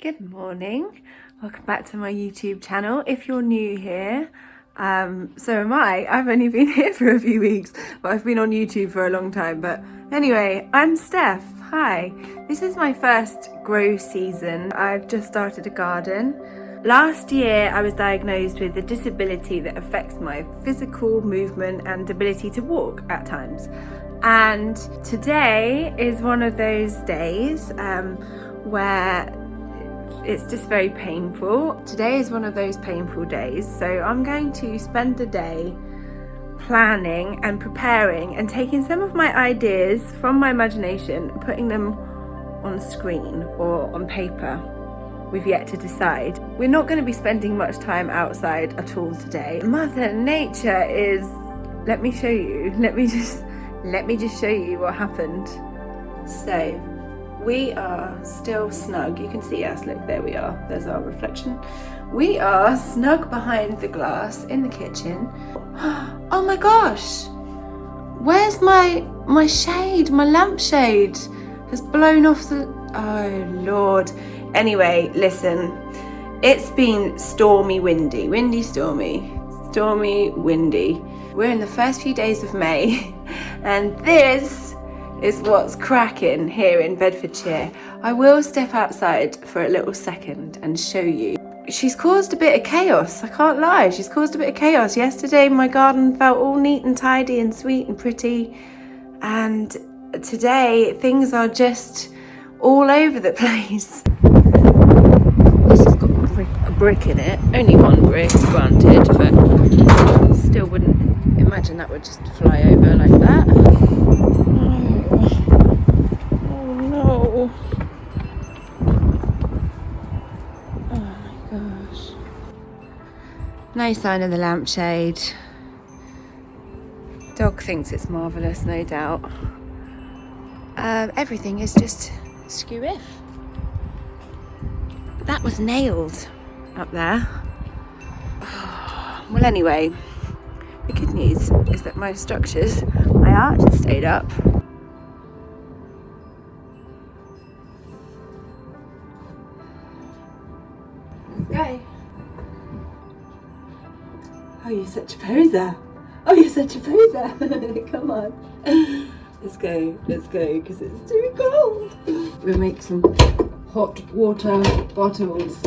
Good morning, welcome back to my YouTube channel. If you're new here, so am I. I've only been here for a few weeks, but I've been on YouTube for a long time. But anyway, I'm Steph. Hi, this is my first grow season. I've just started a garden. Last year I was diagnosed with a disability that affects my physical movement and ability to walk at times. And today is one of those days where it's just very painful. Today is one of those painful days, so I'm going to spend the day planning and preparing and taking some of my ideas from my imagination, putting them on screen or on paper. We've yet to decide. We're not going to be spending much time outside at all today. Mother Nature is, let me show you. Let me just show you what happened. So we are still snug. You can see us, look, there we are. There's our reflection. We are snug behind the glass in the kitchen. Oh my gosh, where's my shade? My lampshade has blown off the, oh Lord. Anyway, listen, it's been stormy, windy, stormy, windy. We're in the first few days of May, and this is what's cracking here in Bedfordshire. I will step outside for a little second and show you. She's caused a bit of chaos, I can't lie, she's caused a bit of chaos. Yesterday my garden felt all neat and tidy and sweet and pretty, and today things are just all over the place. This has got a brick in it, only one brick, granted, but still wouldn't imagine that would just fly over like that. Oh no. Oh my gosh. No sign of the lampshade. Dog thinks it's marvellous, no doubt. Everything is just skew-if. That was nailed up there. Well, anyway, the good news is that my structures, my arch has stayed up. Let's go. Oh, you're such a poser. Oh, you're such a poser. Come on. Let's go, because it's too cold. We'll make some hot water bottles.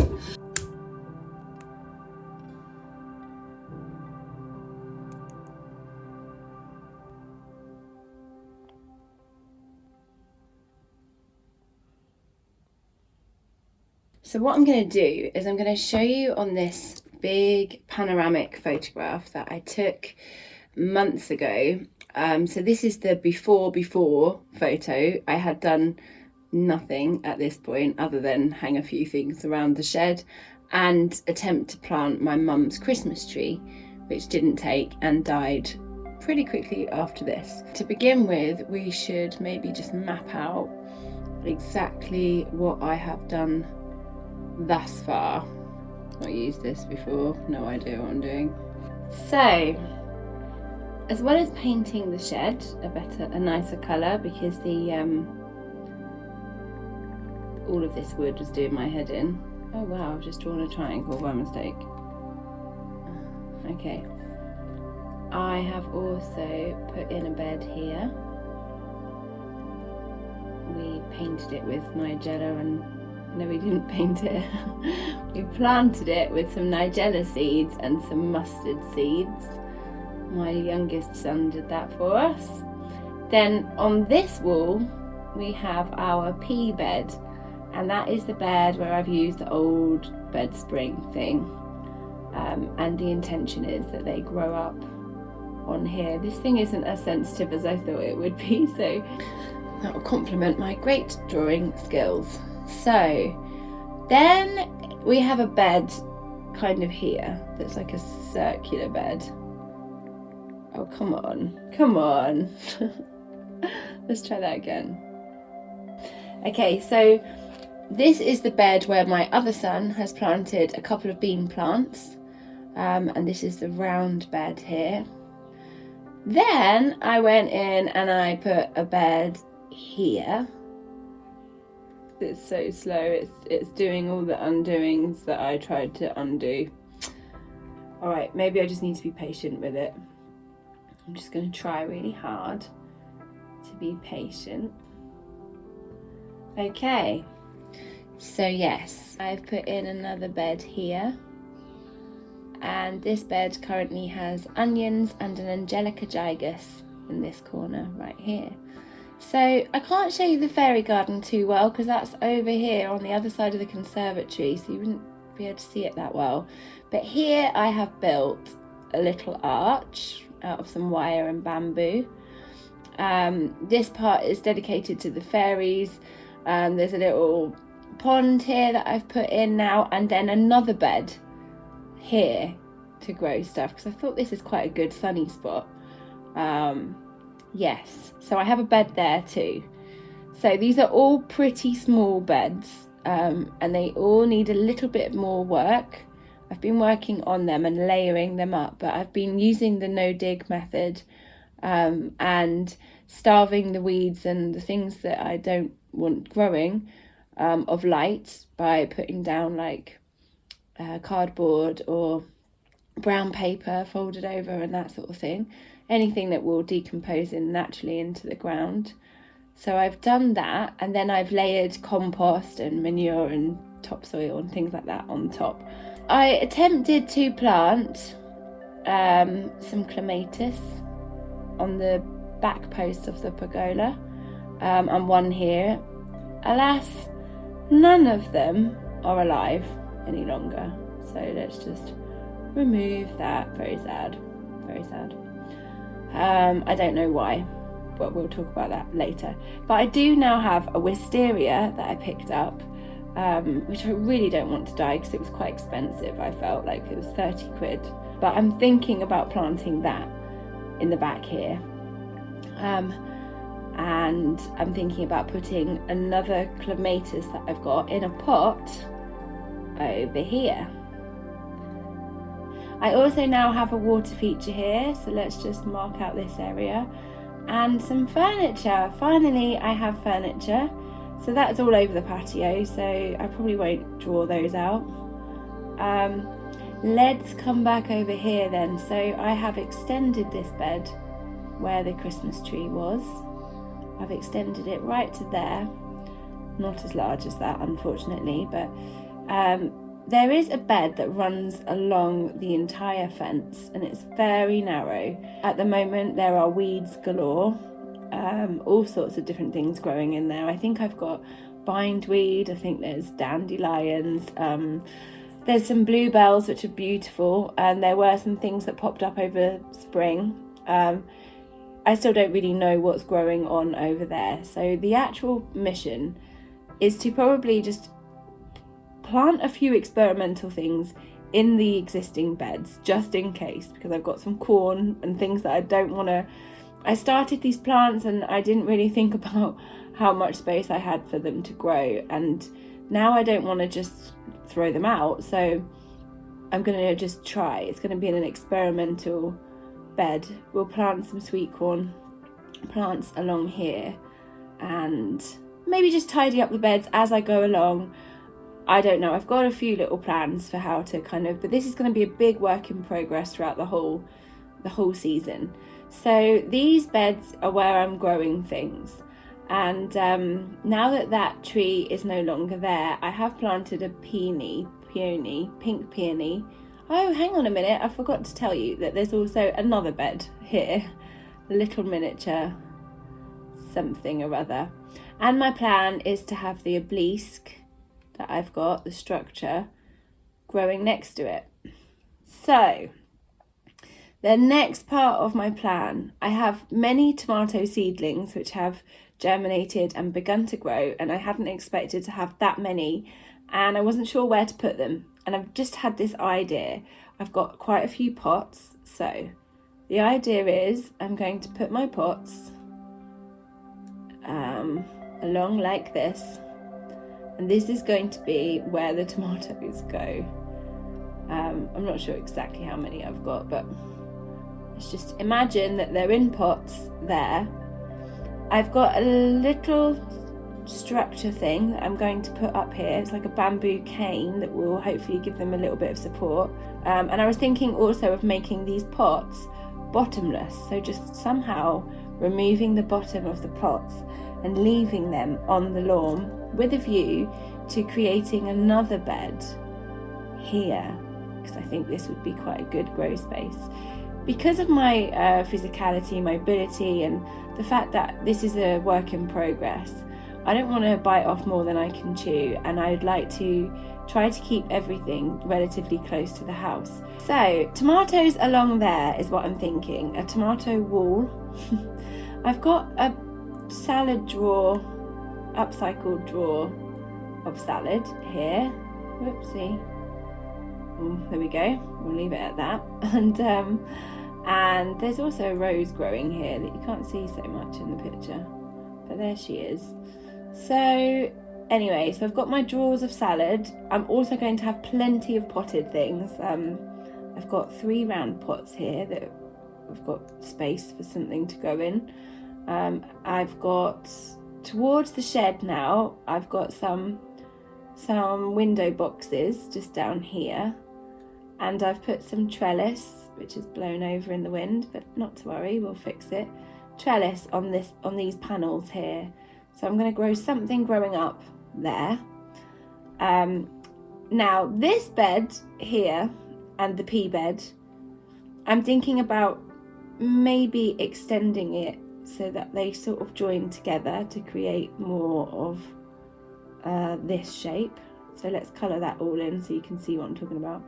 So what I'm going to do is I'm going to show you on this big panoramic photograph that I took months ago. So this is the before photo. I had done nothing at this point other than hang a few things around the shed and attempt to plant my mum's Christmas tree, which didn't take and died pretty quickly after this. To begin with, we should maybe just map out exactly what I have done thus far. Not used this before, no idea what I'm doing. So, as well as painting the shed a nicer colour, because the all of this wood was doing my head in. Oh wow, I've just drawn a triangle by mistake. Okay. I have also put in a bed here. We painted it with Nigella and no, we didn't paint it. We planted it with some Nigella seeds and some mustard seeds. My youngest son did that for us. Then on this wall we have our pea bed, and that is the bed where I've used the old bed spring thing, and the intention is that they grow up on here. This thing isn't as sensitive as I thought it would be, so that will complement my great drawing skills. So then we have a bed kind of here that's like a circular bed. Oh, come on. Let's try that again. Okay, so this is the bed where my other son has planted a couple of bean plants, and this is the round bed here. Then I went in and I put a bed here, It's so slow. It's doing all the undoings that I tried to undo. All right, maybe I just need to be patient with it. I'm just going to try really hard to be patient. Okay, so yes, I've put in another bed here, and this bed currently has onions and an Angelica gigas in this corner right here. So I can't show you the fairy garden too well because that's over here on the other side of the conservatory, so you wouldn't be able to see it that well. But here I have built a little arch out of some wire and bamboo. This part is dedicated to the fairies. There's a little pond here that I've put in now, and then another bed here to grow stuff because I thought this is quite a good sunny spot. Yes, so I have a bed there too. So these are all pretty small beds, and they all need a little bit more work. I've been working on them and layering them up, but I've been using the no dig method, and starving the weeds and the things that I don't want growing of light by putting down like cardboard or brown paper folded over and that sort of thing. Anything that will decompose in naturally into the ground. So I've done that, and then I've layered compost and manure and topsoil and things like that on top. I attempted to plant some clematis on the back posts of the pergola, and one here. Alas, none of them are alive any longer. So let's just remove that. Very sad, very sad. I don't know why, but we'll talk about that later. But I do now have a wisteria that I picked up, which I really don't want to die because it was quite expensive. I felt like it was 30 quid. But I'm thinking about planting that in the back here. And I'm thinking about putting another clematis that I've got in a pot over here. I also now have a water feature here, so let's just mark out this area. And some furniture. Finally, I have furniture. So that's all over the patio, so I probably won't draw those out. Let's come back over here then. So I have extended this bed where the Christmas tree was. I've extended it right to there. Not as large as that, unfortunately, but there is a bed that runs along the entire fence, and it's very narrow. At the moment there are weeds galore, all sorts of different things growing in there. I think I've got bindweed, I think there's dandelions, there's some bluebells which are beautiful, and there were some things that popped up over spring. I still don't really know what's growing on over there. So the actual mission is to probably just plant a few experimental things in the existing beds just in case, because I've got some corn and things that I don't want to. I started these plants and I didn't really think about how much space I had for them to grow, and now I don't want to just throw them out, so I'm going to just try. It's going to be in an experimental bed. We'll plant some sweet corn plants along here and maybe just tidy up the beds as I go along. I don't know, I've got a few little plans for how to but this is going to be a big work in progress throughout the whole season. So these beds are where I'm growing things, and now that tree is no longer there, I have planted a pink peony. Oh, hang on a minute, I forgot to tell you that there's also another bed here, a little miniature something or other. And my plan is to have the obelisk that I've got, the structure, growing next to it. So the next part of my plan, I have many tomato seedlings which have germinated and begun to grow, and I hadn't expected to have that many, and I wasn't sure where to put them, and I've just had this idea. I've got quite a few pots, so the idea is I'm going to put my pots along like this, and this is going to be where the tomatoes go. I'm not sure exactly how many I've got, but let's just imagine that they're in pots there. I've got a little structure thing that I'm going to put up here. It's like a bamboo cane that will hopefully give them a little bit of support. And I was thinking also of making these pots bottomless, so just somehow removing the bottom of the pots and leaving them on the lawn with a view to creating another bed here, because I think this would be quite a good grow space. Because of my physicality, mobility, and the fact that this is a work in progress, I don't want to bite off more than I can chew, and I'd like to try to keep everything relatively close to the house. So tomatoes along there is what I'm thinking, a tomato wall. I've got a salad drawer, upcycled drawer of salad here. Whoopsie. There we go, we'll leave it at that. And there's also a rose growing here that you can't see so much in the picture, but there she is. So anyway, so I've got my drawers of salad. I'm also going to have plenty of potted things. I've got 3 round pots here that I've got space for something to go in. I've got, towards the shed now, I've got some window boxes just down here, and I've put some trellis, which is blown over in the wind, but not to worry, we'll fix it. Trellis on these panels here. So I'm going to grow something growing up there. Now this bed here and the pea bed, I'm thinking about maybe extending it so that they sort of join together to create more of this shape. So let's colour that all in so you can see what I'm talking about.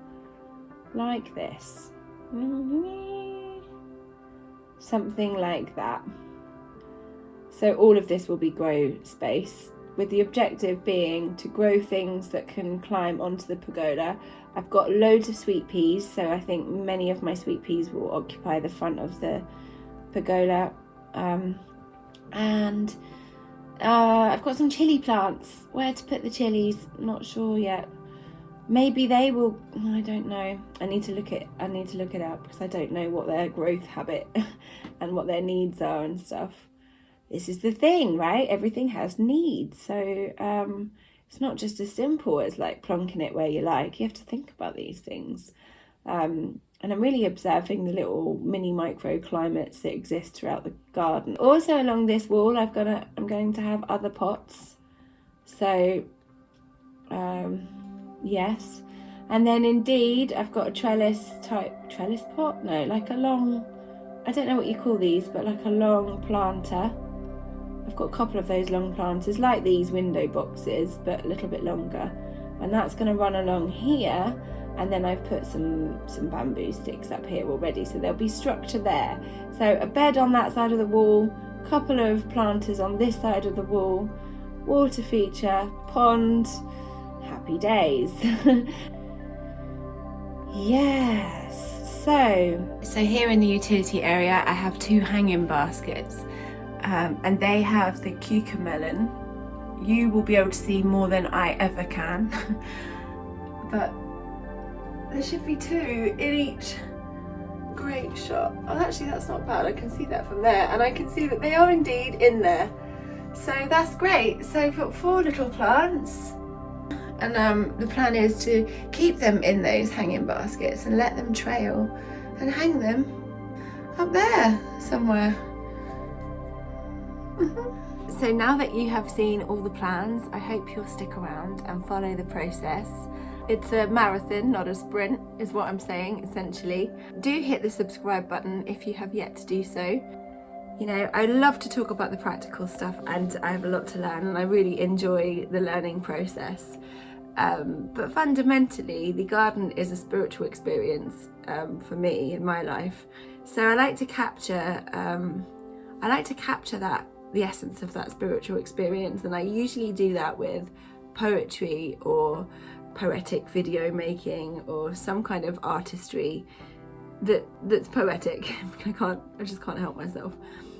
Like this. Something like that. So all of this will be grow space, with the objective being to grow things that can climb onto the pergola. I've got loads of sweet peas, so I think many of my sweet peas will occupy the front of the pergola. And I've got some chilli plants. Where to put the chilies? Not sure yet. Maybe they will, I don't know. I need to look it up because I don't know what their growth habit and what their needs are and stuff. This is the thing, right? Everything has needs. So it's not just as simple as like plonking it where you like. You have to think about these things. And I'm really observing the little mini microclimates that exist throughout the garden. Also along this wall, I'm going to have other pots. So yes. And then indeed, I've got a trellis pot? No, like a long, I don't know what you call these, but like a long planter. I've got a couple of those long planters, like these window boxes, but a little bit longer. And that's going to run along here. And then I've put some bamboo sticks up here already, so there'll be structure there. So a bed on that side of the wall, a couple of planters on this side of the wall, water feature, pond, happy days. Yes, so here in the utility area I have 2 hanging baskets. And they have the cucamelon. You will be able to see more than I ever can. But there should be 2 in each great shot. Oh, actually that's not bad. I can see that from there. And I can see that they are indeed in there. So that's great. So I've got 4 little plants. And the plan is to keep them in those hanging baskets and let them trail and hang them up there somewhere. So now that you have seen all the plans, I hope you'll stick around and follow the process. It's a marathon, not a sprint, is what I'm saying, essentially. Do hit the subscribe button if you have yet to do so. You know, I love to talk about the practical stuff and I have a lot to learn and I really enjoy the learning process. But fundamentally, the garden is a spiritual experience for me in my life. So I like to capture that, the essence of that spiritual experience, and I usually do that with poetry or poetic video making or some kind of artistry that's poetic. I just can't help myself.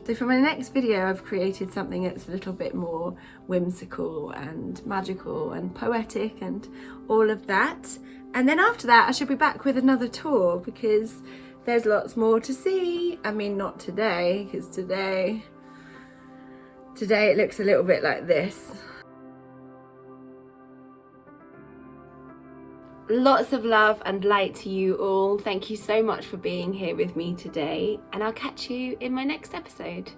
So for my next video I've created something that's a little bit more whimsical and magical and poetic and all of that, and then after that I should be back with another tour because there's lots more to see. I mean, not today, because today Today it looks a little bit like this. Lots of love and light to you all. Thank you so much for being here with me today, and I'll catch you in my next episode.